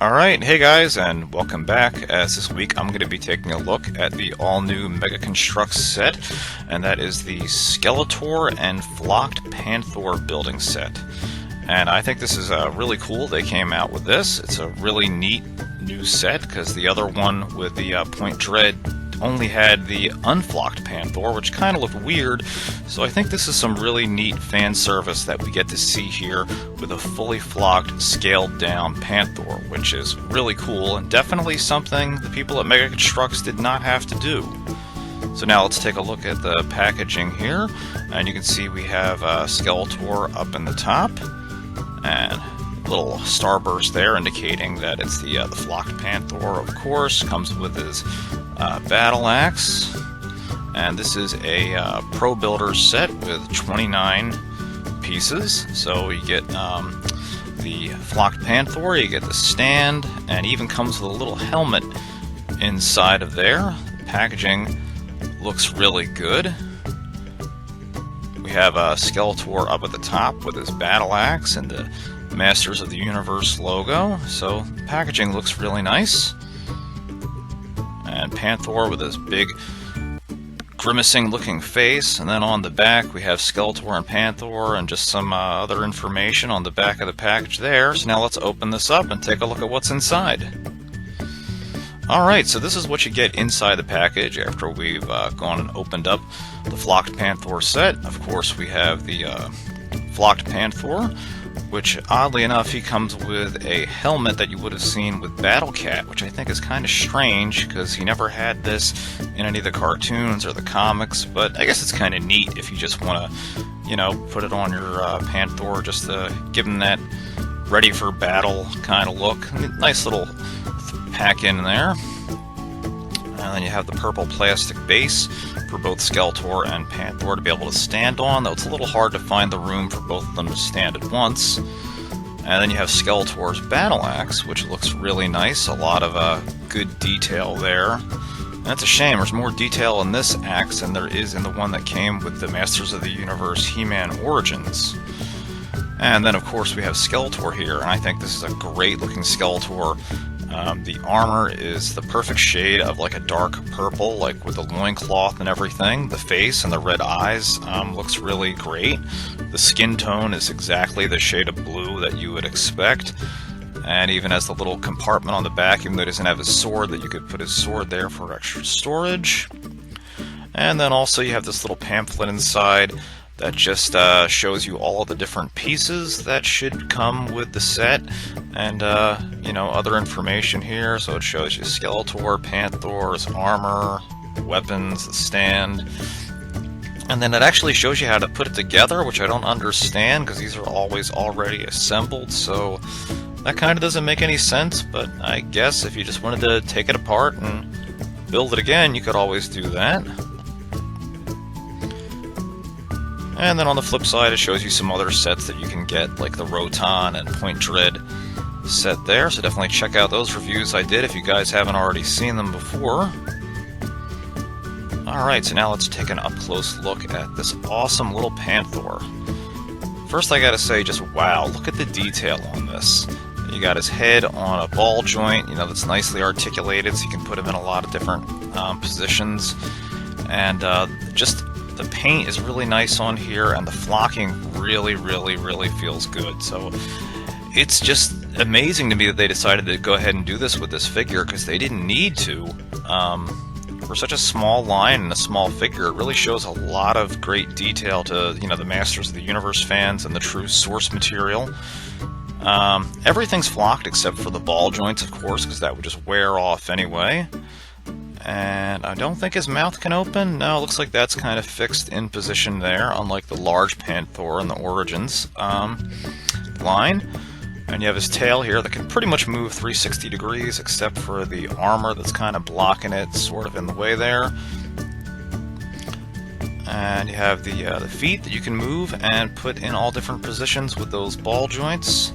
Alright, hey guys, and welcome back. As this week I'm going to be taking a look at the all-new Mega Construx set, and that is the Skeletor and Flocked Panthor building set. And I think this is really cool. They came out with this. It's a really neat new set, because the other one with the Point Dread only had the unflocked Panthor, which kind of looked weird. So I think this is some really neat fan service that we get to see here with a fully flocked, scaled down Panthor, which is really cool and definitely something the people at Mega Construx did not have to do. So now let's take a look at the packaging here, and you can see we have Skeletor up in the top, and a little starburst there indicating that it's the flocked Panthor, of course. Comes with his battle axe, and this is a Pro Builder set with 29 pieces. So you get the flocked Panthor, you get the stand, and even comes with a little helmet inside of there. The packaging looks really good. We have Skeletor up at the top with his battle axe and the Masters of the Universe logo, so the packaging looks really nice. And Panthor with his big grimacing looking face, and then on the back we have Skeletor and Panthor and just some other information on the back of the package there. So now let's open this up and take a look at what's inside. Alright, so this is what you get inside the package after we've gone and opened up the Flocked Panthor set. Of course, we have the Flocked Panthor, which oddly enough he comes with a helmet that you would have seen with Battle Cat, which I think is kind of strange because he never had this in any of the cartoons or the comics. But I guess it's kind of neat if you just want to, you know, put it on your Panthor just to give him that ready for battle kind of look. Nice little pack in there. And then you have the purple plastic base for both Skeletor and Panthor to be able to stand on, though it's a little hard to find the room for both of them to stand at once. And then you have Skeletor's battle axe, which looks really nice. A lot of good detail there. And that's a shame. There's more detail in this axe than there is in the one that came with the Masters of the Universe He-Man Origins. And then, of course, we have Skeletor here, and I think this is a great-looking Skeletor. The armor is the perfect shade of like a dark purple, like with the loincloth and everything. The face and the red eyes looks really great. The skin tone is exactly the shade of blue that you would expect. And even has the little compartment on the back, even though he doesn't have his sword, that you could put his sword there for extra storage. And then also you have this little pamphlet inside that just shows you all of the different pieces that should come with the set, and you know, other information here. So it shows you Skeletor, Panthor's armor, weapons, the stand, and then it actually shows you how to put it together, which I don't understand because these are always already assembled, so that kind of doesn't make any sense. But I guess if you just wanted to take it apart and build it again, you could always do that. And then on the flip side, it shows you some other sets that you can get, like the Roton and Point Dread set there, so definitely check out those reviews I did if you guys haven't already seen them before. Alright, so now let's take an up-close look at this awesome little Panthor. First I gotta say, just wow, look at the detail on this. You got his head on a ball joint, you know, that's nicely articulated, so you can put him in a lot of different positions. And just the paint is really nice on here, and the flocking really feels good. So it's just amazing to me that they decided to go ahead and do this with this figure, because they didn't need to. For such a small line and a small figure, it really shows a lot of great detail to, you know, the Masters of the Universe fans and the true source material. Everything's flocked except for the ball joints, of course, because that would just wear off anyway. And I don't think his mouth can open. No, it looks like that's kind of fixed in position there, unlike the large Panthor in the Origins line. And you have his tail here that can pretty much move 360 degrees, except for the armor that's kind of blocking it, sort of in the way there. And you have the feet that you can move and put in all different positions with those ball joints.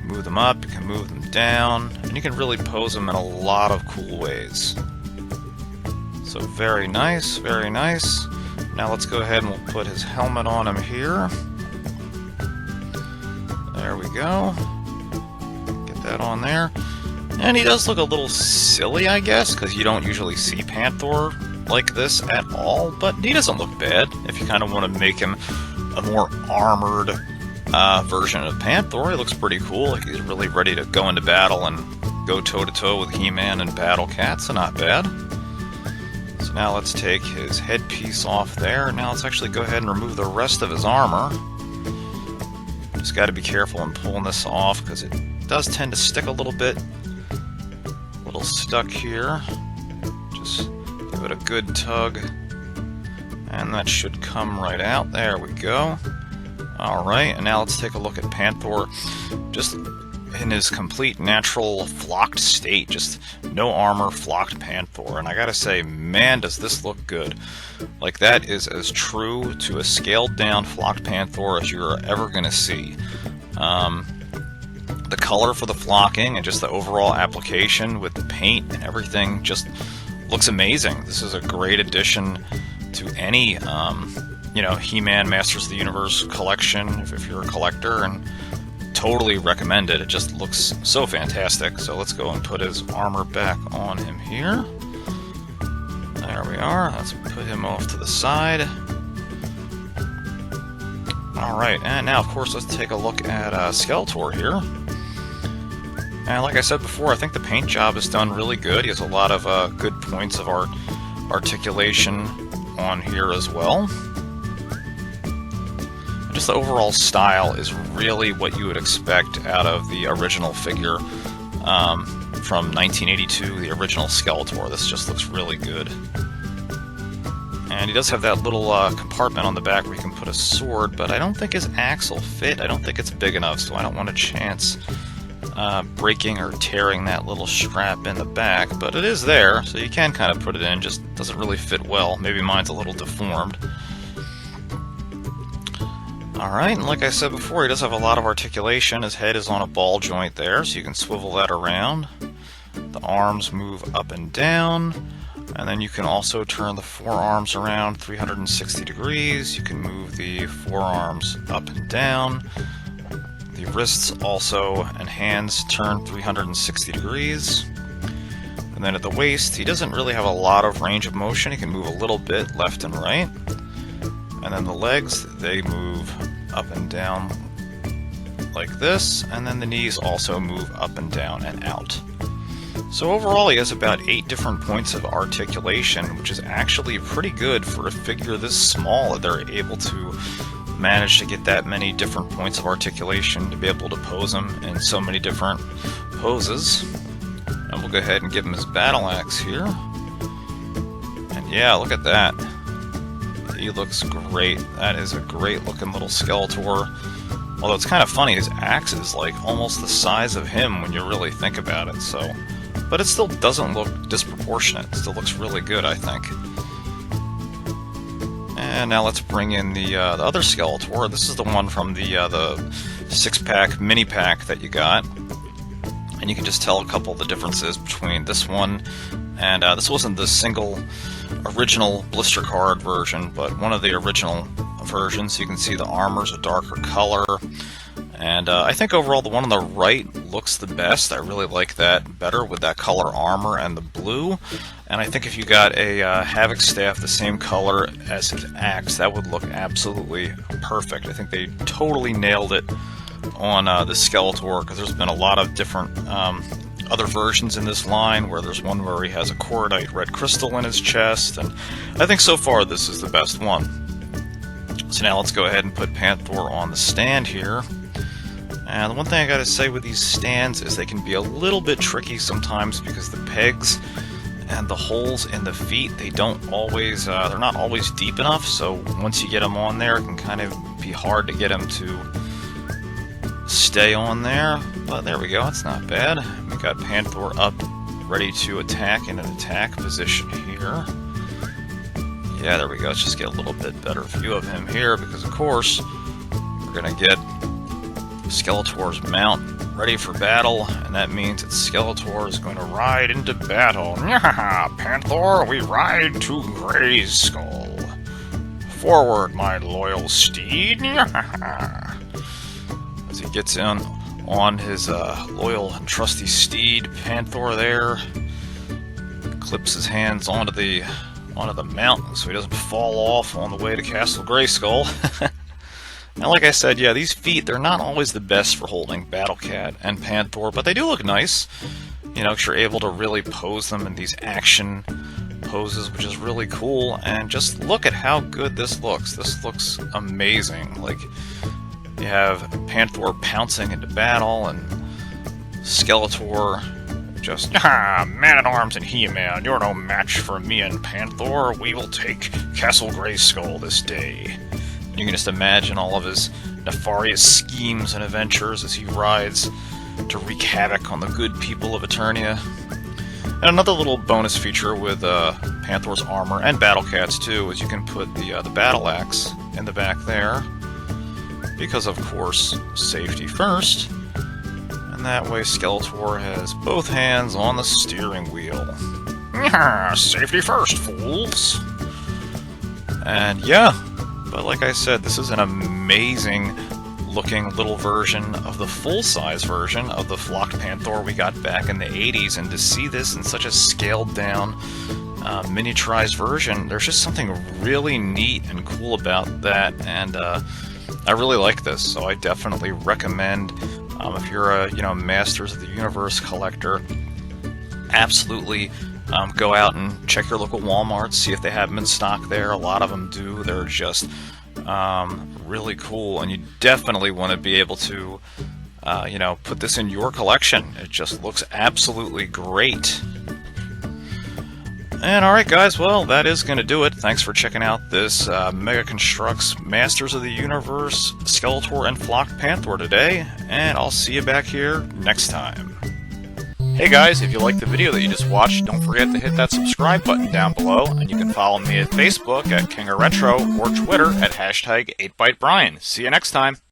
Move them up, you can move them down, and you can really pose them in a lot of cool ways. So very nice, very nice. Now let's go ahead and we'll put his helmet on him here. There we go. Get that on there. And he does look a little silly, I guess, because you don't usually see Panthor like this at all, but he doesn't look bad if you kind of want to make him a more armored version of Panthor. He looks pretty cool, like he's really ready to go into battle and go toe-to-toe with He-Man and Battle Cat, so not bad. So now let's take his headpiece off there. Now let's actually go ahead and remove the rest of his armor. Just got to be careful in pulling this off, because it does tend to stick a little bit. A little stuck here. Just give it a good tug, and that should come right out. There we go. Alright, and now let's take a look at Panthor just in his complete natural flocked state. Just no armor, flocked Panthor. And I gotta say, man, does this look good. Like, that is as true to a scaled down flocked Panthor as you're ever gonna see. The color for the flocking and just the overall application with the paint and everything just looks amazing. This is a great addition to any you know, He-Man Masters of the Universe collection if you're a collector, and totally recommend it. It just looks so fantastic. So let's go and put his armor back on him here. There we are. Let's put him off to the side. Alright, and now of course let's take a look at Skeletor here. And like I said before, I think the paint job is done really good. He has a lot of good points of articulation on here as well. And just the overall style is really what you would expect out of the original figure from 1982, the original Skeletor. This just looks really good. And he does have that little compartment on the back where you can put a sword, but I don't think his axe will fit. I don't think it's big enough, so I don't want a chance breaking or tearing that little strap in the back, but it is there, so you can kind of put it in, just doesn't really fit well. Maybe mine's a little deformed. Alright, and like I said before, he does have a lot of articulation. His head is on a ball joint there, so you can swivel that around. The arms move up and down, and then you can also turn the forearms around 360 degrees. You can move the forearms up and down. The wrists also and hands turn 360 degrees. And then at the waist, he doesn't really have a lot of range of motion. He can move a little bit left and right. And then the legs, they move up and down like this. And then the knees also move up and down and out. So overall, he has about 8 different points of articulation, which is actually pretty good for a figure this small, that they're able to manage to get that many different points of articulation to be able to pose him in so many different poses. And we'll go ahead and give him his battle axe here. And yeah, look at that. He looks great. That is a great looking little Skeletor. Although it's kind of funny, his axe is like almost the size of him when you really think about it, so... But it still doesn't look disproportionate. It still looks really good, I think. And now let's bring in the other Skeletor. This is the one from the 6-pack mini-pack that you got. And you can just tell a couple of the differences between this one and this wasn't the single original blister card version, but one of the original versions. You can see the armor's a darker color. And I think overall the one on the right looks the best. I really like that better with that color armor and the blue. And I think if you got a Havoc staff the same color as his axe, that would look absolutely perfect. I think they totally nailed it on the Skeletor, because there's been a lot of different other versions in this line, where there's one where he has a cordite red crystal in his chest, and I think so far this is the best one. So now let's go ahead and put Panthor on the stand here. And the one thing I gotta say with these stands is they can be a little bit tricky sometimes, because the pegs and the holes in the feet, they don't always, they're not always deep enough, so once you get them on there, it can kind of be hard to get them to stay on there. But there we go, it's not bad. We got Panthor up, ready to attack in an attack position here. Yeah, there we go, let's just get a little bit better view of him here, because of course, we're gonna get Skeletor's mount ready for battle, and that means that Skeletor is going to ride into battle. Panthor, we ride to Grayskull. Forward, my loyal steed. As he gets in on his loyal and trusty steed, Panthor there. Clips his hands onto the mountain so he doesn't fall off on the way to Castle Grayskull. And like I said, yeah, these feet, they're not always the best for holding Battle Cat and Panthor, but they do look nice. You know, 'cause you're able to really pose them in these action poses, which is really cool. And just look at how good this looks. This looks amazing. Like, you have Panthor pouncing into battle, and Skeletor just, Man-at-Arms and He-Man, you're no match for me and Panthor. We will take Castle Grayskull this day. You can just imagine all of his nefarious schemes and adventures as he rides to wreak havoc on the good people of Eternia. And another little bonus feature with Panthor's armor, and Battle Cat's too, is you can put the battle axe in the back there, because of course, safety first. And that way Skeletor has both hands on the steering wheel. Safety first, fools! And yeah, but like I said, this is an amazing looking little version of the full-size version of the Flocked Panthor we got back in the 80s, and to see this in such a scaled down, miniaturized version, there's just something really neat and cool about that, and I really like this, so I definitely recommend, if you're a Masters of the Universe collector, absolutely go out and check your local Walmart, see if they have them in stock there. A lot of them do. They're just really cool, and you definitely want to be able to put this in your collection. It just looks absolutely great. And alright guys, well, that is going to do it. Thanks for checking out this Mega Construx Masters of the Universe Skeletor and Flocked Panthor today, and I'll see you back here next time. Hey guys, if you liked the video that you just watched, don't forget to hit that subscribe button down below, and you can follow me at Facebook at King of Retro or Twitter at #8ByteBrian. See you next time!